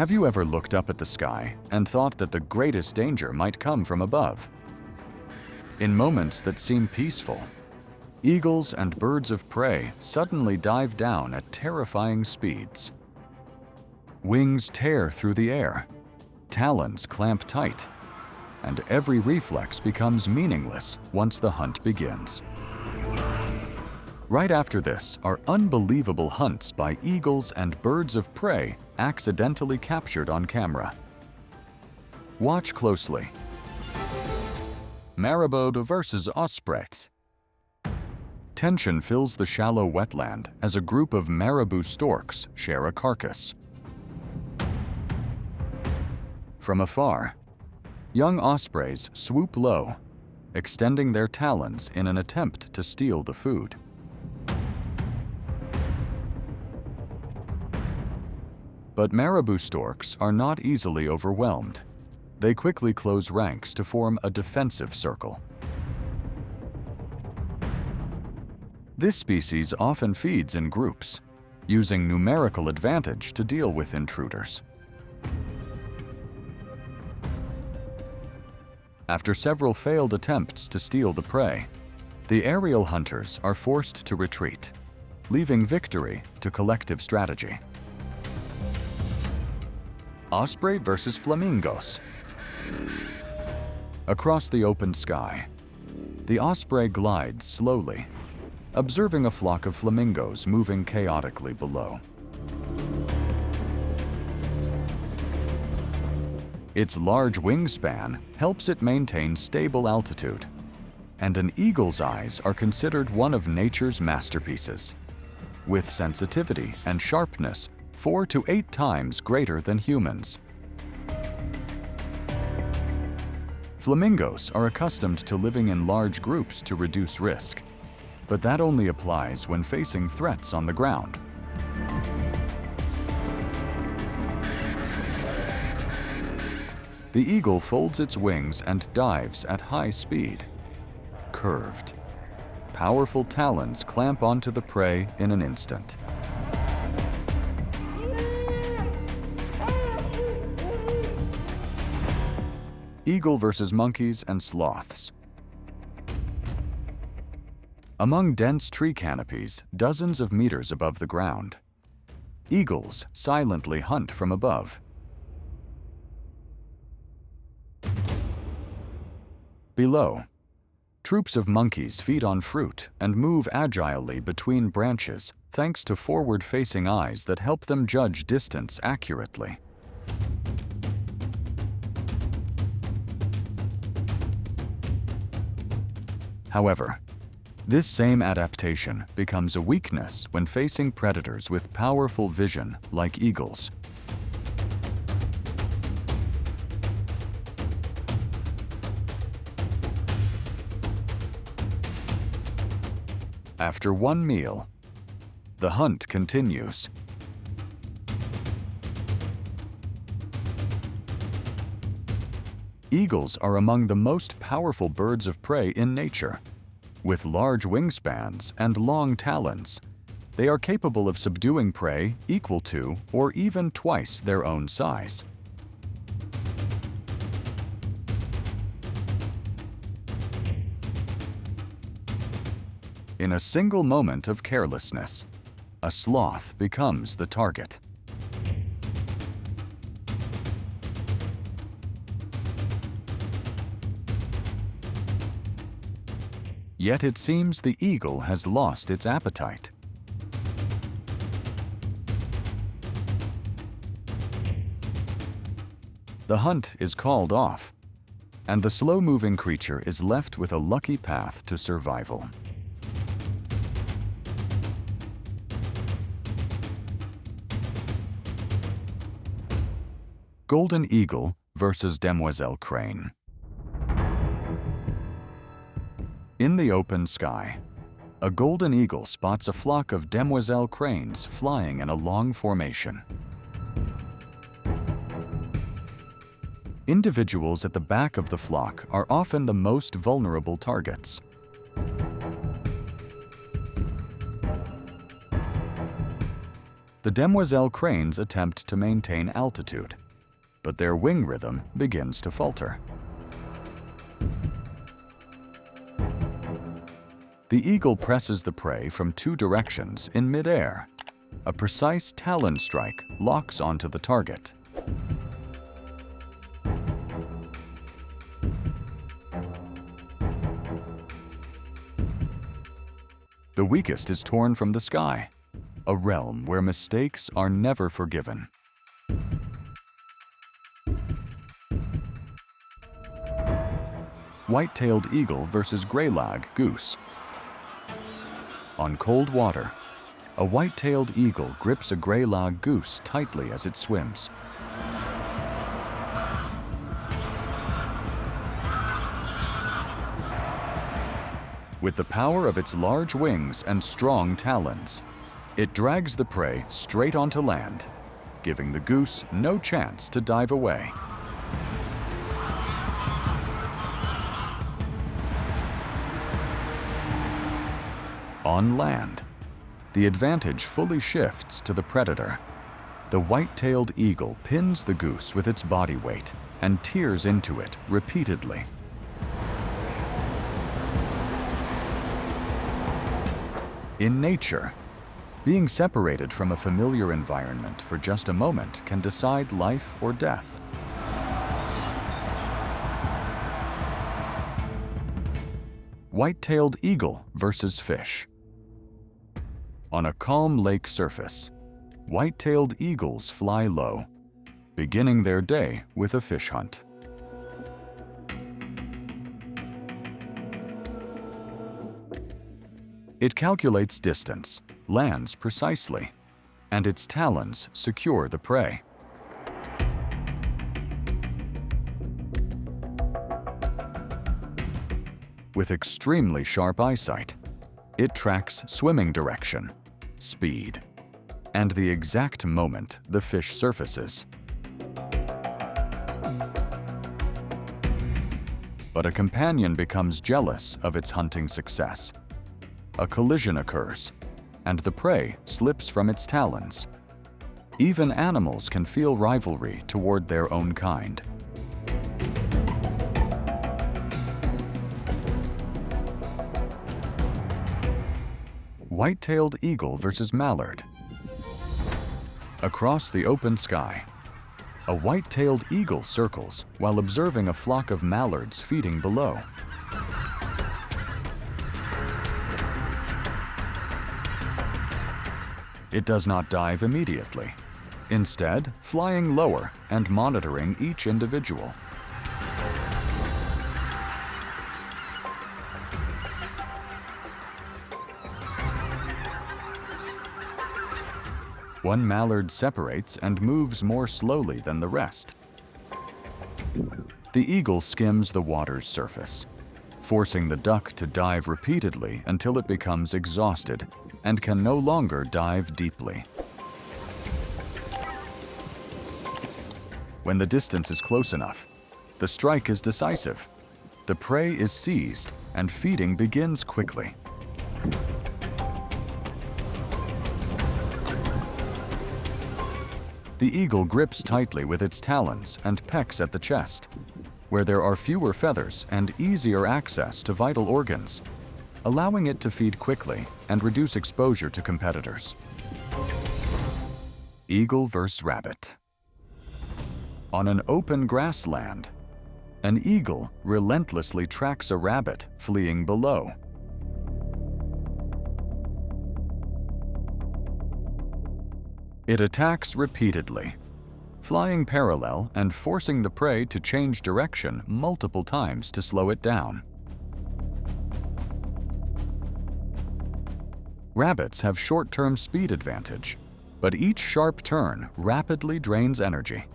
Have you ever looked up at the sky and thought that the greatest danger might come from above? In moments that seem peaceful, eagles and birds of prey suddenly dive down at terrifying speeds. Wings tear through the air, talons clamp tight, and every reflex becomes meaningless once the hunt begins. Right after this are unbelievable hunts by eagles and birds of prey accidentally captured on camera. Watch closely. Marabou versus ospreys. Tension fills the shallow wetland as a group of marabou storks share a carcass. From afar, young ospreys swoop low, extending their talons in an attempt to steal the food. But marabou storks are not easily overwhelmed. They quickly close ranks to form a defensive circle. This species often feeds in groups, using numerical advantage to deal with intruders. After several failed attempts to steal the prey, the aerial hunters are forced to retreat, leaving victory to collective strategy. Osprey versus flamingos. Across the open sky, the osprey glides slowly, observing a flock of flamingos moving chaotically below. Its large wingspan helps it maintain stable altitude, and an eagle's eyes are considered one of nature's masterpieces, with sensitivity and sharpness 4 to 8 times greater than humans. Flamingos are accustomed to living in large groups to reduce risk, but that only applies when facing threats on the ground. The eagle folds its wings and dives at high speed. Curved, powerful talons clamp onto the prey in an instant. Eagle versus monkeys and sloths. Among dense tree canopies, dozens of meters above the ground, eagles silently hunt from above. Below, troops of monkeys feed on fruit and move agilely between branches thanks to forward-facing eyes that help them judge distance accurately. However, this same adaptation becomes a weakness when facing predators with powerful vision like eagles. After one meal, the hunt continues. Eagles are among the most powerful birds of prey in nature. With large wingspans and long talons, they are capable of subduing prey equal to or even twice their own size. In a single moment of carelessness, a sloth becomes the target. Yet it seems the eagle has lost its appetite. The hunt is called off, and the slow-moving creature is left with a lucky path to survival. Golden eagle versus Demoiselle crane. In the open sky, a golden eagle spots a flock of Demoiselle cranes flying in a long formation. Individuals at the back of the flock are often the most vulnerable targets. The Demoiselle cranes attempt to maintain altitude, but their wing rhythm begins to falter. The eagle presses the prey from two directions in midair. A precise talon strike locks onto the target. The weakest is torn from the sky, a realm where mistakes are never forgiven. White-tailed eagle versus greylag goose. On cold water, a white-tailed eagle grips a greylag goose tightly as it swims. With the power of its large wings and strong talons, it drags the prey straight onto land, giving the goose no chance to dive away. On land, the advantage fully shifts to the predator. The white-tailed eagle pins the goose with its body weight and tears into it repeatedly. In nature, being separated from a familiar environment for just a moment can decide life or death. White-tailed eagle versus fish. On a calm lake surface, white-tailed eagles fly low, beginning their day with a fish hunt. It calculates distance, lands precisely, and its talons secure the prey. With extremely sharp eyesight, it tracks swimming direction, speed, and the exact moment the fish surfaces. But a companion becomes jealous of its hunting success. A collision occurs, and the prey slips from its talons. Even animals can feel rivalry toward their own kind. White-tailed eagle versus mallard. Across the open sky, a white-tailed eagle circles while observing a flock of mallards feeding below. It does not dive immediately, instead flying lower and monitoring each individual. One mallard separates and moves more slowly than the rest. The eagle skims the water's surface, forcing the duck to dive repeatedly until it becomes exhausted and can no longer dive deeply. When the distance is close enough, the strike is decisive. The prey is seized and feeding begins quickly. The eagle grips tightly with its talons and pecks at the chest, where there are fewer feathers and easier access to vital organs, allowing it to feed quickly and reduce exposure to competitors. Eagle versus rabbit. On an open grassland, an eagle relentlessly tracks a rabbit fleeing below. It attacks repeatedly, flying parallel and forcing the prey to change direction multiple times to slow it down. Rabbits have short-term speed advantage, but each sharp turn rapidly drains energy.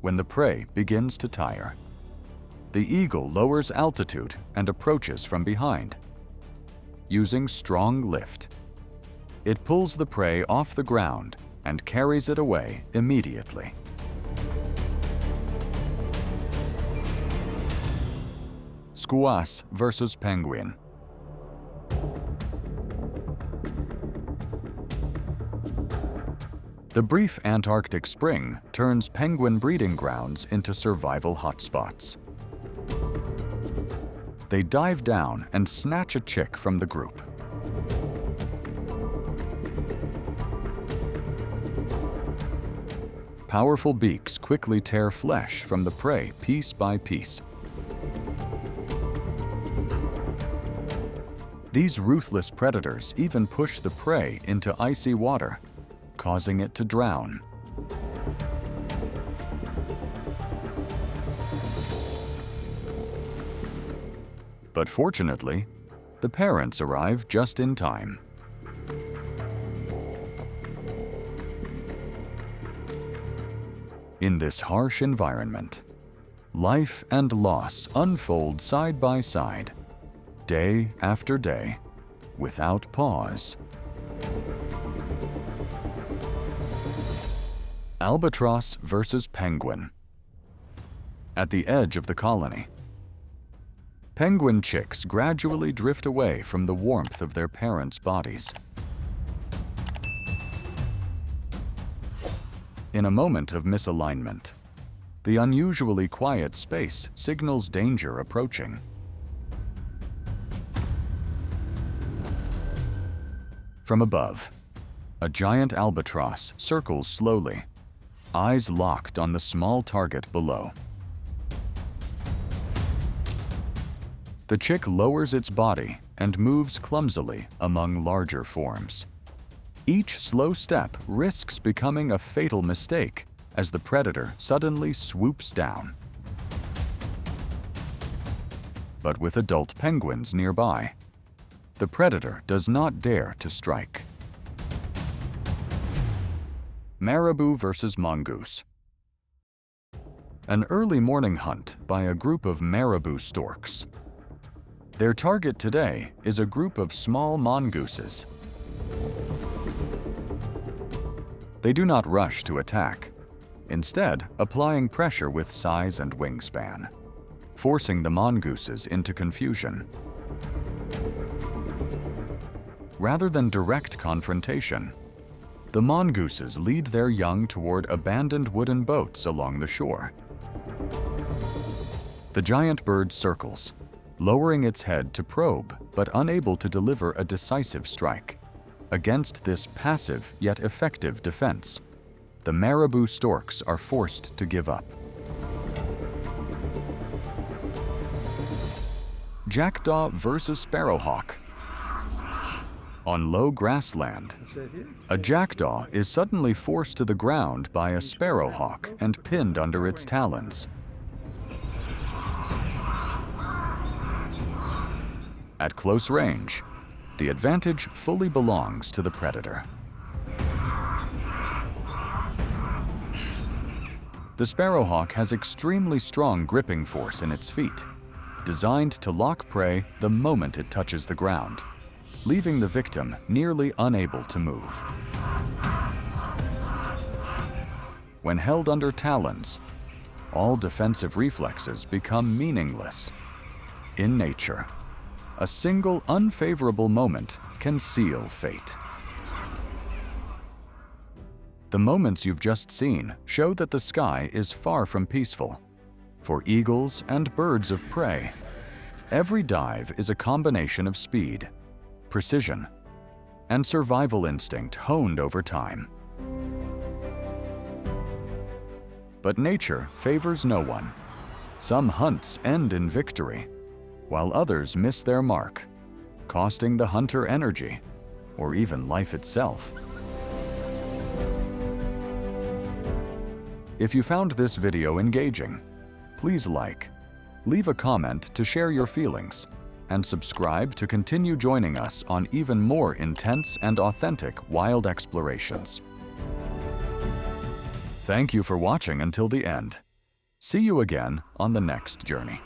When the prey begins to tire, the eagle lowers altitude and approaches from behind. Using strong lift, it pulls the prey off the ground and carries it away immediately. skuas versus penguin. The brief Antarctic spring turns penguin breeding grounds into survival hotspots. They dive down and snatch a chick from the group. Powerful beaks quickly tear flesh from the prey piece by piece. These ruthless predators even push the prey into icy water, causing it to drown. But fortunately, the parents arrive just in time. In this harsh environment, life and loss unfold side by side, day after day, without pause. Albatross versus penguin. At the edge of the colony, penguin chicks gradually drift away from the warmth of their parents' bodies. In a moment of misalignment, the unusually quiet space signals danger approaching. From above, a giant albatross circles slowly, eyes locked on the small target below. The chick lowers its body and moves clumsily among larger forms. Each slow step risks becoming a fatal mistake as the predator suddenly swoops down. But with adult penguins nearby, the predator does not dare to strike. Marabou versus mongoose. An early morning hunt by a group of marabou storks. Their target today is a group of small mongooses. They do not rush to attack, instead applying pressure with size and wingspan, forcing the mongooses into confusion. Rather than direct confrontation, the mongooses lead their young toward abandoned wooden boats along the shore. The giant bird circles, lowering its head to probe but unable to deliver a decisive strike. Against this passive yet effective defense, the marabou storks are forced to give up. Jackdaw versus sparrowhawk. On low grassland, a jackdaw is suddenly forced to the ground by a sparrowhawk and pinned under its talons. At close range, the advantage fully belongs to the predator. The sparrowhawk has extremely strong gripping force in its feet, designed to lock prey the moment it touches the ground, leaving the victim nearly unable to move. When held under talons, all defensive reflexes become meaningless. In nature, a single unfavorable moment can seal fate. The moments you've just seen show that the sky is far from peaceful. For eagles and birds of prey, every dive is a combination of speed, precision, and survival instinct honed over time. But nature favors no one. Some hunts end in victory, while others miss their mark, costing the hunter energy, or even life itself. If you found this video engaging, please like, leave a comment to share your feelings, and subscribe to continue joining us on even more intense and authentic wild explorations. Thank you for watching until the end. See you again on the next journey.